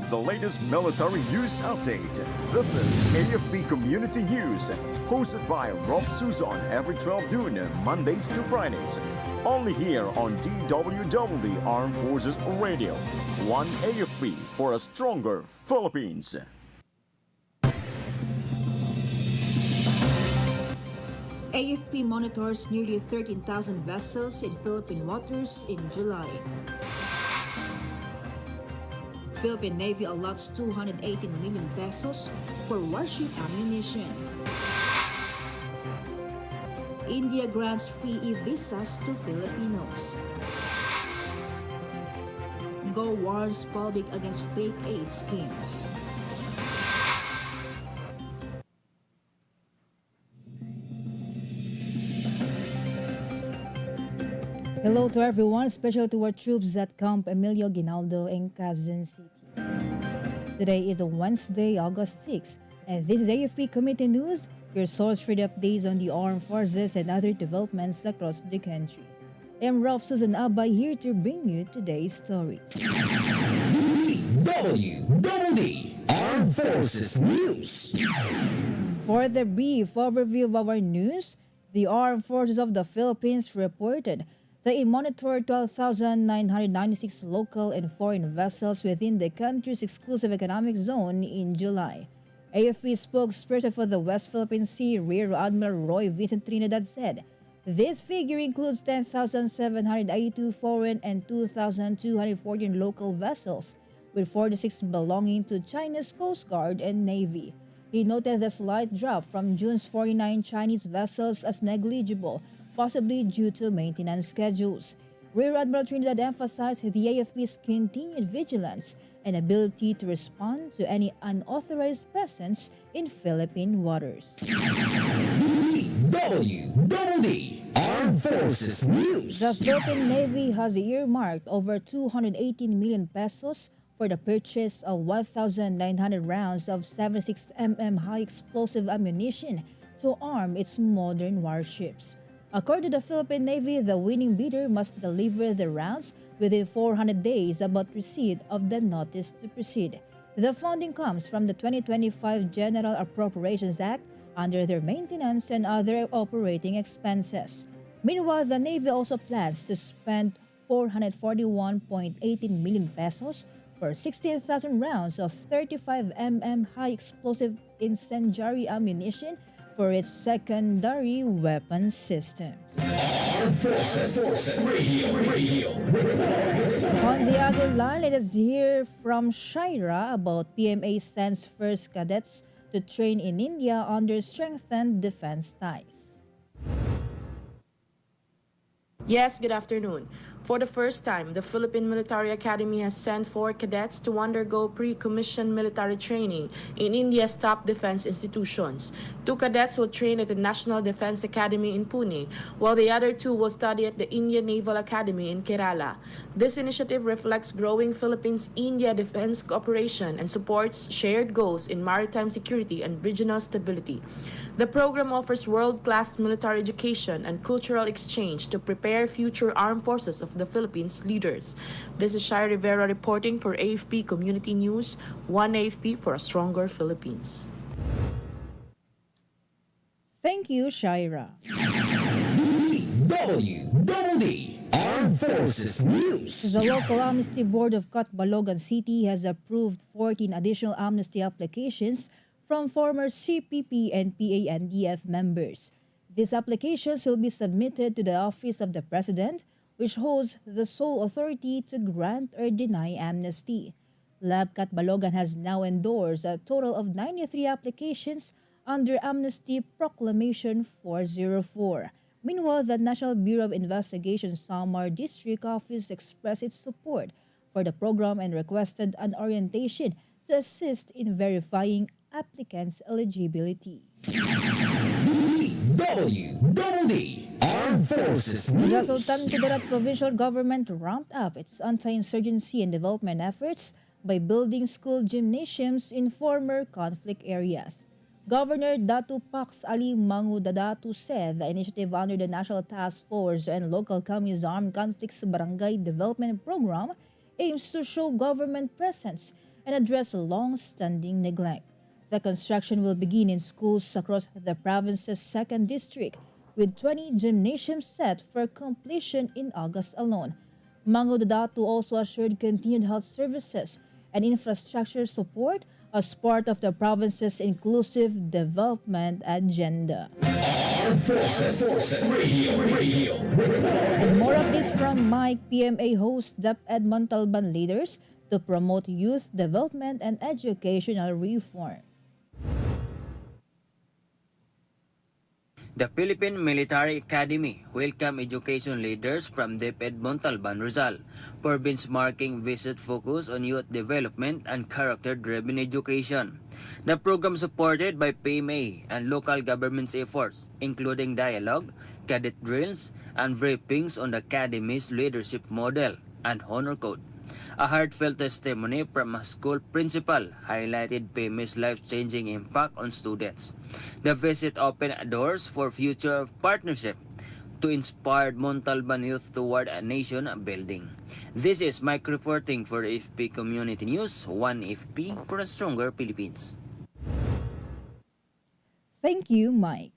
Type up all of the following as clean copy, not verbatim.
the latest military news update. This is AFP Community News, hosted by Rofh Suzon every 12 noon, Mondays to Fridays. Only here on DWDD Armed Forces Radio. One AFP for a stronger Philippines. AFP monitors nearly 13,000 vessels in Philippine waters in July. Philippine Navy allots 218 million pesos for warship ammunition. India grants free e-visas to Filipinos. Go warns public against fake aid schemes. Hello to everyone, special to our troops at Camp Emilio Ginaldo in Quezon City. Today is Wednesday, August 6, and this is AFP Committee News, your source for the updates on the armed forces and other developments across the country. I am Rofh Suzon-Abay here to bring you today's stories. DWDD Armed Forces News. For the brief overview of our news, the Armed Forces of the Philippines reported that it monitored 12,996 local and foreign vessels within the country's exclusive economic zone in July. AFP spokesperson for the West Philippine Sea, Rear Admiral Roy Vincent Trinidad said, this figure includes 10,782 foreign and 2,214 local vessels, with 46 belonging to China's Coast Guard and Navy. He noted the slight drop from June's 49 Chinese vessels as negligible, possibly due to maintenance schedules. Rear Admiral Trinidad emphasized the AFP's continued vigilance and ability to respond to any unauthorized presence in Philippine waters. DWDD Armed Forces News. The Philippine Navy has earmarked over 218 million pesos for the purchase of 1,900 rounds of 76mm high explosive ammunition to arm its modern warships. According to the Philippine Navy, the winning bidder must deliver the rounds within 400 days about receipt of the notice to proceed. The funding comes from the 2025 General Appropriations Act under their maintenance and other operating expenses. Meanwhile, the Navy also plans to spend 441.18 million pesos for 16,000 rounds of 35mm high explosive incendiary ammunition for its secondary weapon systems. Armed Forces Radio. On the other line, let us hear from Shaira about PMA sends first cadets to train in India under strengthened defense ties. Yes, good afternoon. For the first time, the Philippine Military Academy has sent 4 cadets to undergo pre-commissioned military training in India's top defense institutions. 2 cadets will train at the National Defense Academy in Pune, while the other 2 will study at the Indian Naval Academy in Kerala. This initiative reflects growing Philippines-India defense cooperation and supports shared goals in maritime security and regional stability. The program offers world-class military education and cultural exchange to prepare future armed forces of the Philippines leaders. This is Shai Rivera reporting for AFP Community News, one AFP for a stronger Philippines. Thank you, Shaira. DWDD Armed Forces News. The local amnesty board of Catbalogan City has approved 14 additional amnesty applications from former CPP and PANDF members. These applications will be submitted to the Office of the President, which holds the sole authority to grant or deny amnesty. Lab Catbalogan has now endorsed a total of 93 applications under Amnesty Proclamation 404. Meanwhile, the National Bureau of Investigation Samar District Office expressed its support for the program and requested an orientation to assist in verifying applicants' eligibility. DWDD Armed Forces News. The Sultan Kudarat provincial government ramped up its anti-insurgency and development efforts by building school gymnasiums in former conflict areas. Governor Datu Pax Ali Mangudadatu said the initiative under the National Task Force and Local Communist Armed Conflicts Barangay Development Program aims to show government presence and address long-standing neglect. The construction will begin in schools across the province's 2nd district, with 20 gymnasiums set for completion in August alone. Mango Dodatu also assured continued health services and infrastructure support as part of the province's inclusive development agenda. Armed Forces Radio. And more of this from Mike, PMA hosts DepEd Montalban leaders to promote youth development and educational reform. The Philippine Military Academy welcome education leaders from DepEd Montalban, Rizal for benchmarking visit focus on youth development and character-driven education. The program supported by PMA and local government's efforts, including dialogue, cadet drills, and briefings on the Academy's leadership model and honor code. A heartfelt testimony from a school principal highlighted PMA's life-changing impact on students. The visit opened doors for future partnership to inspire Montalban youth toward a nation building. This is Mike reporting for AFP Community News, 1FP for a stronger Philippines. Thank you, Mike.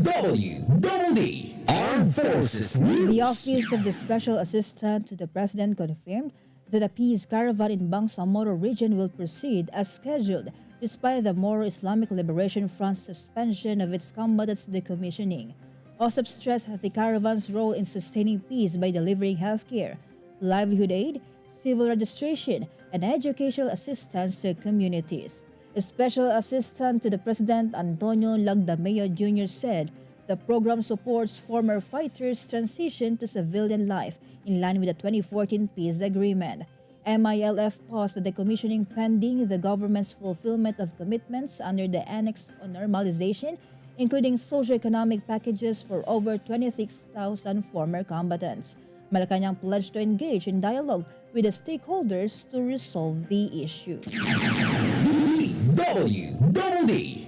DWDD Armed Forces News. The Office of the Special Assistant to the President confirmed that the peace caravan in Bangsamoro region will proceed as scheduled despite the Moro Islamic Liberation Front's suspension of its combatants' decommissioning. OSAP stressed the caravan's role in sustaining peace by delivering healthcare, livelihood aid, civil registration, and educational assistance to communities. A Special Assistant to the President Antonio Lagdameo Jr. said the program supports former fighters' transition to civilian life in line with the 2014 peace agreement. MILF paused the decommissioning pending the government's fulfillment of commitments under the Annex on Normalization, including socio-economic packages for over 26,000 former combatants. Malacanang pledged to engage in dialogue with the stakeholders to resolve the issue. DWDD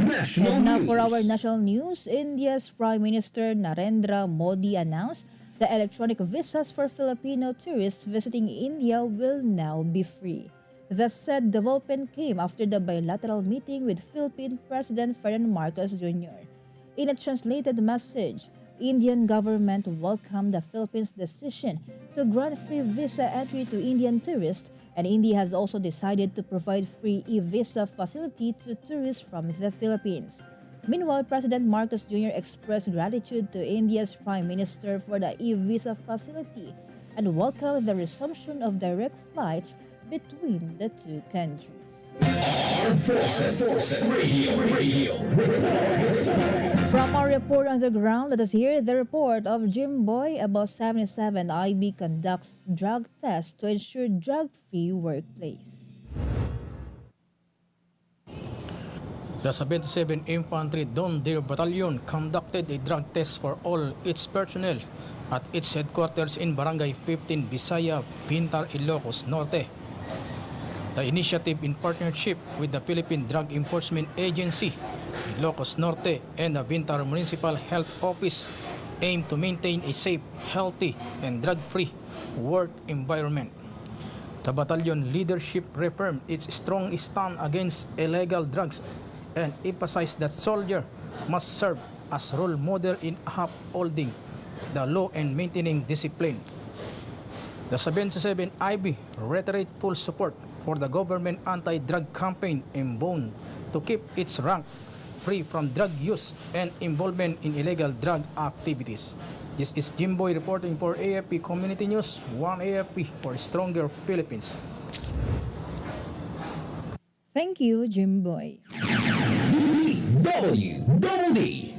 National And now News. for our national news, India's Prime Minister Narendra Modi announced that electronic visas for Filipino tourists visiting India will now be free. The said development came after the bilateral meeting with Philippine President Ferdinand Marcos Jr. In a translated message, Indian government welcomed the Philippines' decision to grant free visa entry to Indian tourists, and India has also decided to provide free e-visa facility to tourists from the Philippines. Meanwhile, President Marcos Jr. expressed gratitude to India's Prime Minister for the e-visa facility and welcomed the resumption of direct flights between the two countries. Armed Forces Radio. From our report on the ground, let us hear the report of Jim Boy about 77 IB conducts drug tests to ensure drug-free workplace. The 77 Infantry Dondir Battalion conducted a drug test for all its personnel at its headquarters in Barangay 15 Bisaya, Pintar, Ilocos Norte. The initiative, in partnership with the Philippine Drug Enforcement Agency, Ilocos Norte, and the Pintar Municipal Health Office, aimed to maintain a safe, healthy, and drug-free work environment. The battalion leadership reaffirmed its strong stand against illegal drugs and emphasized that soldiers must serve as role model in upholding the law and maintaining discipline. The 77 IB reiterate full support for the government anti-drug campaign and bound to keep its rank free from drug use and involvement in illegal drug activities. This is Jimboy reporting for AFP Community News, 1AFP for Stronger Philippines. Thank you, Jim Boy. DWDD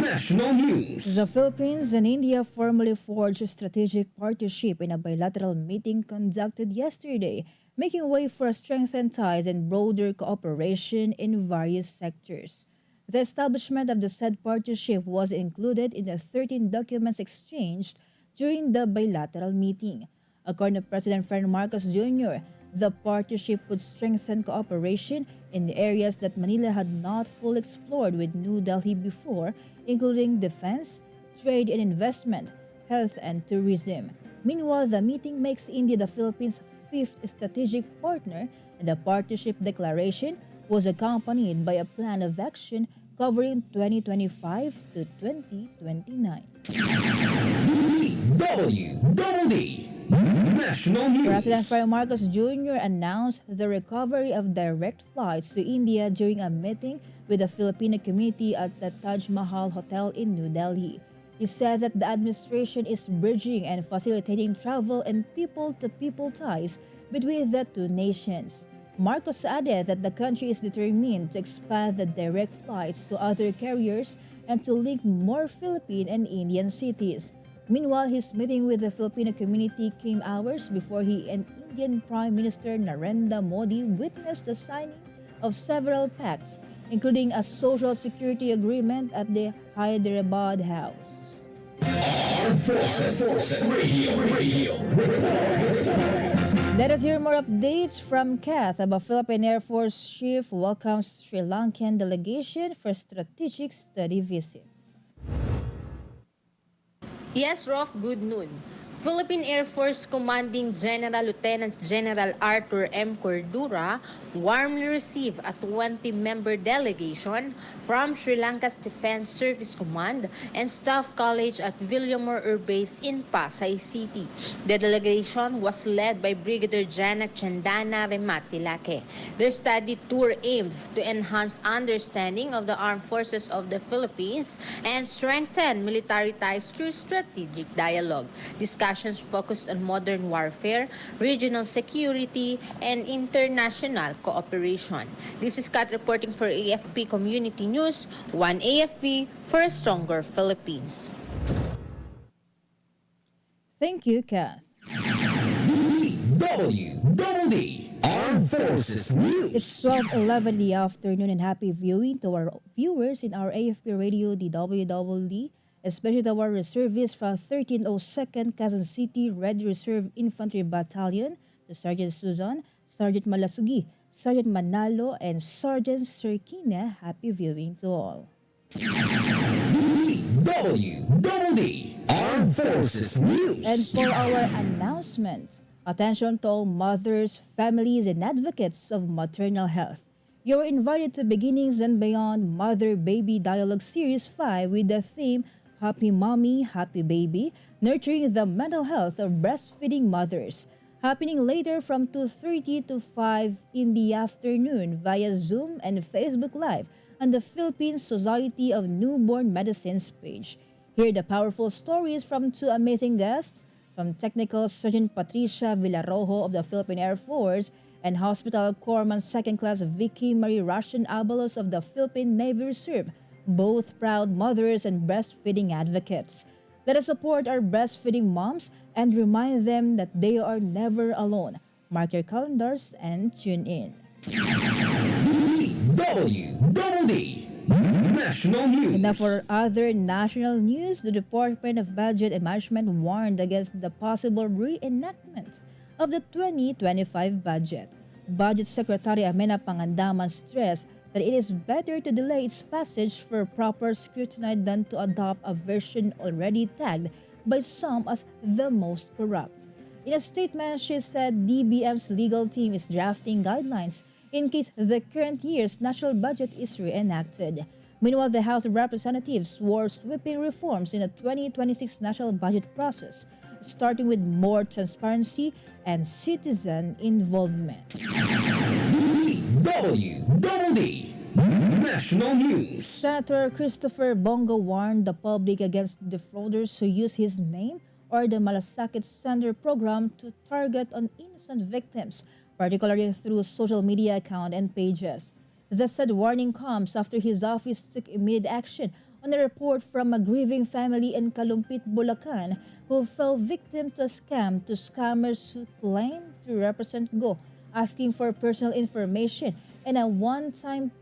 National News. The Philippines and India formally forged a strategic partnership in a bilateral meeting conducted yesterday, making way for strengthened ties and broader cooperation in various sectors. The establishment of the said partnership was included in the 13 documents exchanged during the bilateral meeting. According to President Ferdinand Marcos Jr., the partnership would strengthen cooperation in the areas that Manila had not fully explored with New Delhi before, including defense, trade and investment, health and tourism. Meanwhile, the meeting makes India the Philippines' fifth strategic partner, and the partnership declaration was accompanied by a plan of action covering 2025 to 2029. DWDD National News. President Ferdinand Marcos Jr. announced the recovery of direct flights to India during a meeting with the Filipino community at the Taj Mahal Hotel in New Delhi. He said that the administration is bridging and facilitating travel and people-to-people ties between the two nations. Marcos added that the country is determined to expand the direct flights to other carriers and to link more Philippine and Indian cities. Meanwhile, his meeting with the Filipino community came hours before he and Indian Prime Minister Narendra Modi witnessed the signing of several pacts, including a social security agreement at the Hyderabad House. Armed Forces Radio Report. Let us hear more updates from Kath about Philippine Air Force Chief welcomes Sri Lankan delegation for strategic study visit. Yes, Rofh, good noon. Philippine Air Force Commanding General Lieutenant General Arthur M. Cordura warmly received a 20-member delegation from Sri Lanka's Defense Service Command and Staff College at Villamor Air Base in Pasay City. The delegation was led by Brigadier Janet Chandana Rematilake. Their study tour aimed to enhance understanding of the armed forces of the Philippines and strengthen military ties through strategic dialogue. Discussions focused on modern warfare, regional security, and international cooperation. This is Kat reporting for AFP Community News, One AFP for a stronger Philippines. Thank you, Kath. DWDD Armed Forces News. It's 12:11 in the afternoon and happy viewing to our viewers in our AFP Radio DWDD, especially to our reservists from 1302nd Quezon City Red Reserve Infantry Battalion, to Sergeant Suzon, Sergeant Malasugi, Sergeant Manalo, and Sergeant Serkina. Happy viewing to all. DWDD Armed Forces News. And for our announcement, attention to all mothers, families, and advocates of maternal health. You are invited to Beginnings and Beyond Mother-Baby Dialogue Series 5 with the theme Happy Mommy, Happy Baby, Nurturing the Mental Health of Breastfeeding Mothers, happening later from 2:30 to 5 in the afternoon via Zoom and Facebook Live on the Philippine Society of Newborn Medicine's page. Hear the powerful stories from two amazing guests, from Technical Surgeon Patricia Villarojo of the Philippine Air Force and Hospital Corpsman 2nd Class Vicky Marie Russian Abalos of the Philippine Navy Reserve, both proud mothers and breastfeeding advocates. Let us support our breastfeeding moms and remind them that they are never alone. Mark your calendars and tune in. DWDD National News. And now for other national news, the Department of Budget and Management warned against the possible reenactment of the 2025 budget. Budget Secretary Amena Pangandaman stressed that it is better to delay its passage for proper scrutiny than to adopt a version already tagged by some as the most corrupt. In a statement, she said DBM's legal team is drafting guidelines in case the current year's national budget is reenacted. Meanwhile, the House of Representatives swore sweeping reforms in the 2026 national budget process, starting with more transparency and citizen involvement. DWDD National News. Senator Christopher Bongo warned the public against defrauders who use his name or the Malasakit Sender program to target on innocent victims, particularly through social media accounts and pages. The said warning comes after his office took immediate action on a report from a grieving family in Kalumpit, Bulacan, who fell victim to a scam to scammers who claim to represent Go, asking for personal information and a one-time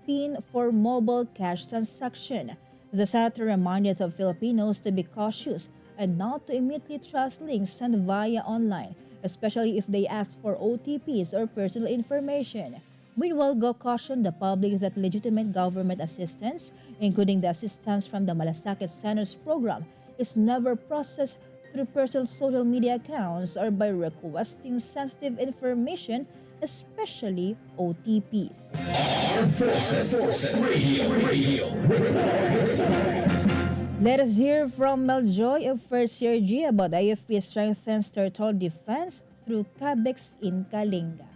PIN for mobile cash transaction. The senator reminded of Filipinos to be cautious and not to immediately trust links sent via online, especially if they ask for OTPs or personal information. Meanwhile, Go cautioned the public that legitimate government assistance, including the assistance from the Malasakit Centers program, is never processed through personal social media accounts or by requesting sensitive information, especially OTPs. Armed Forces Radio Report. Let us hear from Meljoy of First Year G about AFP strengthens territorial defense through CABEX in Kalinga.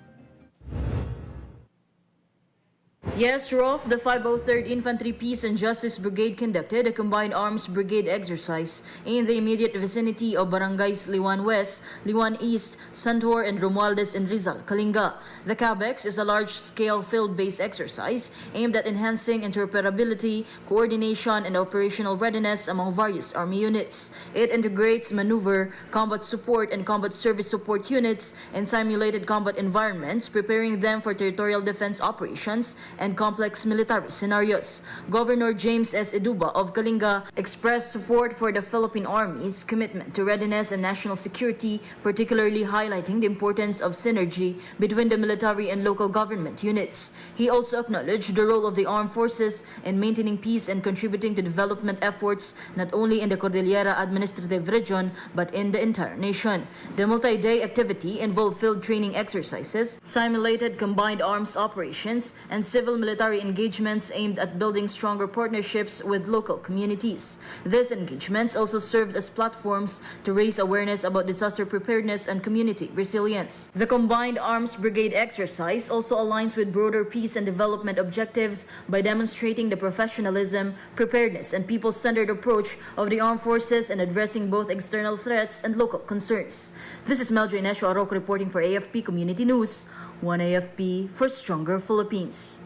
Yes, Rofh, the 503rd Infantry Peace and Justice Brigade conducted a combined arms brigade exercise in the immediate vicinity of barangays Liwan West, Liwan East, Santor, and Romualdez in Rizal, Kalinga. The CABEX is a large-scale field-based exercise aimed at enhancing interoperability, coordination, and operational readiness among various Army units. It integrates maneuver, combat support, and combat service support units in simulated combat environments, preparing them for territorial defense operations and complex military scenarios. Governor James S. Eduba of Kalinga expressed support for the Philippine Army's commitment to readiness and national security, particularly highlighting the importance of synergy between the military and local government units. He also acknowledged the role of the armed forces in maintaining peace and contributing to development efforts not only in the Cordillera Administrative Region but in the entire nation. The multi-day activity involved field training exercises, simulated combined arms operations, and civil military engagements aimed at building stronger partnerships with local communities. These engagements also served as platforms to raise awareness about disaster preparedness and community resilience. The Combined Arms Brigade exercise also aligns with broader peace and development objectives by demonstrating the professionalism, preparedness, and people-centered approach of the armed forces in addressing both external threats and local concerns. This is Meljo Inesio Arroco reporting for AFP Community News, 1 AFP for Stronger Philippines.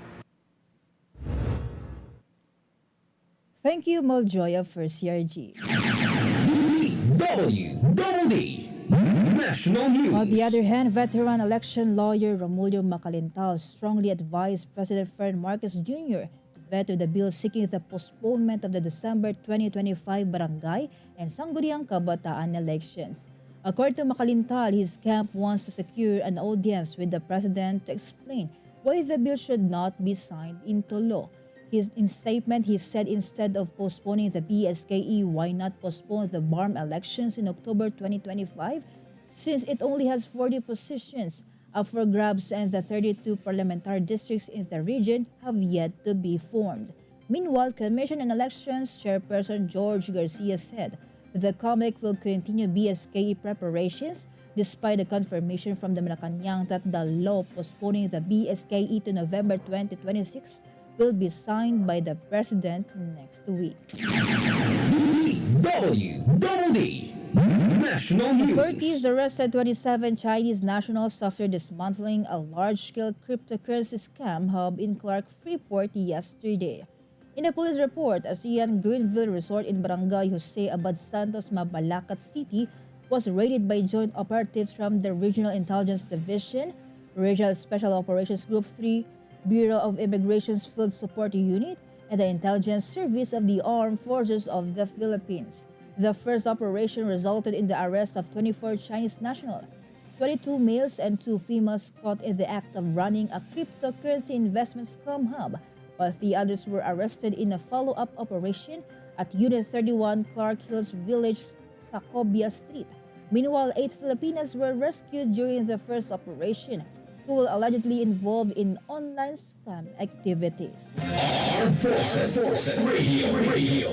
Thank you, Meljoy of First Year G. DWDD National News. On the other hand, veteran election lawyer Romulo Macalintal strongly advised President Ferdinand Marcos Jr. to veto the bill seeking the postponement of the December 2025 barangay and Sangguniang Kabataan elections. According to Macalintal, his camp wants to secure an audience with the president to explain why the bill should not be signed into law. In statement, he said instead of postponing the BSKE, why not postpone the BARM elections in October 2025 since it only has 40 positions up for grabs and the 32 parliamentary districts in the region have yet to be formed. Meanwhile, Commission on Elections Chairperson George Garcia said the COMELEC will continue BSKE preparations despite the confirmation from the Malacanang that the law postponing the BSKE to November 2026 will be signed by the President next week. DWDD National News. Authorities arrested 27 Chinese nationals after dismantling a large-scale cryptocurrency scam hub in Clark Freeport yesterday. In a police report, ASEAN Greenville Resort in Barangay Jose Abad Santos, Mabalacat City was raided by joint operatives from the Regional Intelligence Division, Regional Special Operations Group 3, Bureau of Immigration's Field Support Unit, and the Intelligence Service of the Armed Forces of the Philippines. The first operation resulted in the arrest of 24 Chinese nationals, 22 males and 2 females caught in the act of running a cryptocurrency investment scam hub, while the others were arrested in a follow-up operation at Unit 31 Clark Hills Village, Sacobia Street. Meanwhile, 8 Filipinas were rescued during the first operation, who were allegedly involved in online scam activities. Armed Forces Radio.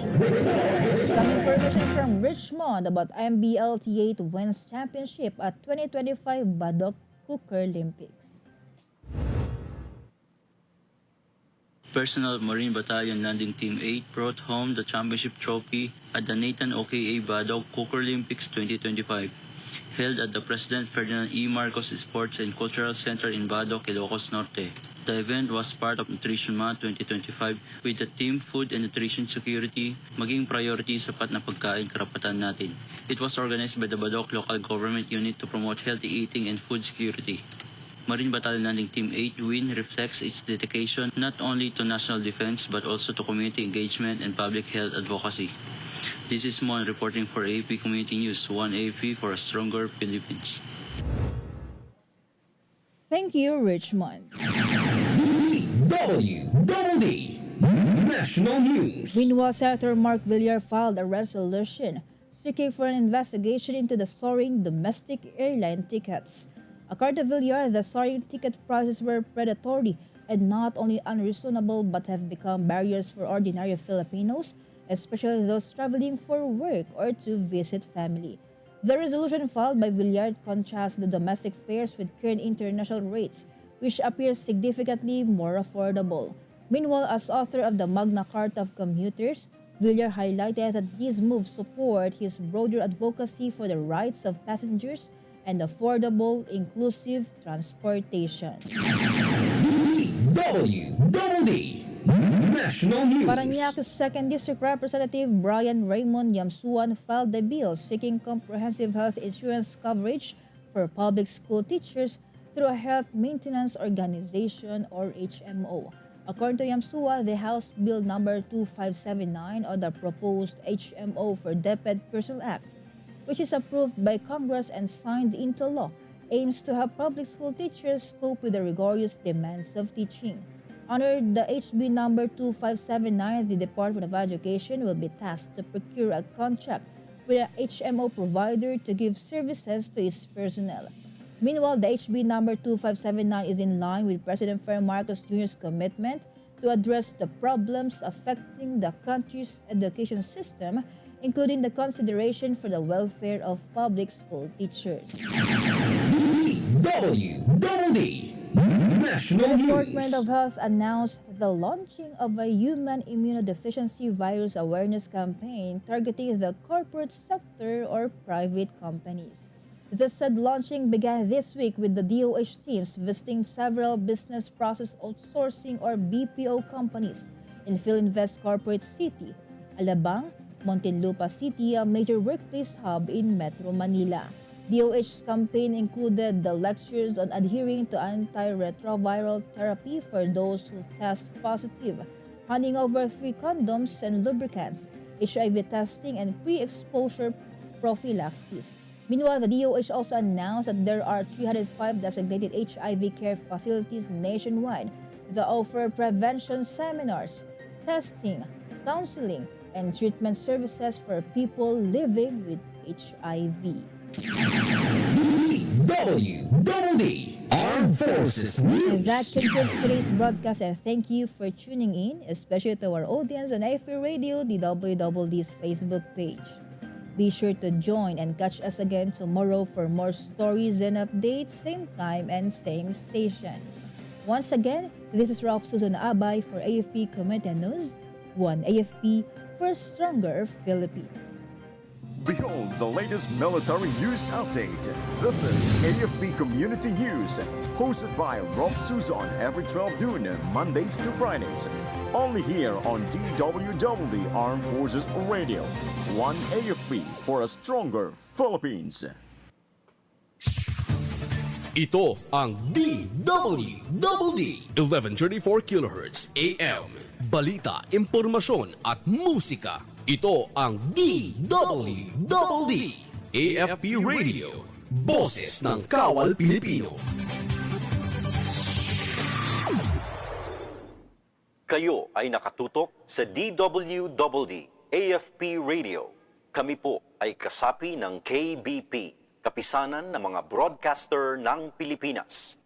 Some information from Richmond about MBLT8 Women's Championship at 2025 Badok Cooker Olympics. Personnel of Marine Battalion Landing Team 8 brought home the championship trophy at the Nathan OKA Badok Cooker Olympics 2025, held at the President Ferdinand E. Marcos Sports and Cultural Center in Badok, Ilocos Norte. The event was part of Nutrition Month 2025 with the theme Food and Nutrition Security, maging priority sapat na pagkain karapatan natin. It was organized by the Badok Local Government Unit to promote healthy eating and food security. Marine Battalion Landing Team 8 win reflects its dedication not only to national defense but also to community engagement and public health advocacy. This is Mon reporting for AFP Community News, 1 AFP for a stronger Philippines. Thank you, Richmond. DWDD National News. Meanwhile, Senator Mark Villar filed a resolution seeking for an investigation into the soaring domestic airline tickets. According to Villar, the soaring ticket prices were predatory and not only unreasonable but have become barriers for ordinary Filipinos, especially those traveling for work or to visit family. The resolution filed by Villar contrasts the domestic fares with current international rates, which appears significantly more affordable. Meanwhile, as author of the Magna Carta of Commuters, Villar highlighted that these moves support his broader advocacy for the rights of passengers and affordable, inclusive transportation. DWDD National News. Parañaque's 2nd District Representative Brian Raymond Yamsuan filed a bill seeking comprehensive health insurance coverage for public school teachers through a health maintenance organization or HMO. According to Yamsua, the House Bill number 2579 or the proposed HMO for DepEd Personnel Act, which is approved by Congress and signed into law, aims to have public school teachers cope with the rigorous demands of teaching. Under the HB number 2579, the Department of Education will be tasked to procure a contract with a HMO provider to give services to its personnel. Meanwhile, the HB number 2579 is in line with President Ferdinand Marcos Jr.'s commitment to address the problems affecting the country's education system, including the consideration for the welfare of public school teachers. DWDD National The News. Department of Health announced the launching of a human immunodeficiency virus awareness campaign targeting the corporate sector or private companies. The said launching began this week with the DOH teams visiting several business process outsourcing or BPO companies in Philinvest Corporate City, Alabang, Muntinlupa City, a major workplace hub in Metro Manila. DOH's campaign included the lectures on adhering to antiretroviral therapy for those who test positive, handing over free condoms and lubricants, HIV testing, and pre-exposure prophylaxis. Meanwhile, the DOH also announced that there are 305 designated HIV care facilities nationwide that offer prevention seminars, testing, counseling, and treatment services for people living with HIV. DWDD Armed Forces News. And that concludes today's broadcast, and thank you for tuning in, especially to our audience on AFP Radio, DWDD's Facebook page. Be sure to join and catch us again tomorrow for more stories and updates, same time and same station. Once again, this is Rofh Suzon-Abay for AFP Community News, one AFP for a stronger Philippines. Behold the latest military news update. This is AFP Community News, hosted by Rofh Suzon every 12 noon, Mondays to Fridays. Only here on DWDD Armed Forces Radio. One AFP for a stronger Philippines. Ito ang DWDD 1134 kHz AM. Balita, impormasyon at musika. Ito ang DWDD AFP Radio. Boses ng Kawal Pilipino. Kayo ay nakatutok sa DWDD AFP Radio. Kami po ay kasapi ng KBP, Kapisanan ng mga Broadcaster ng Pilipinas.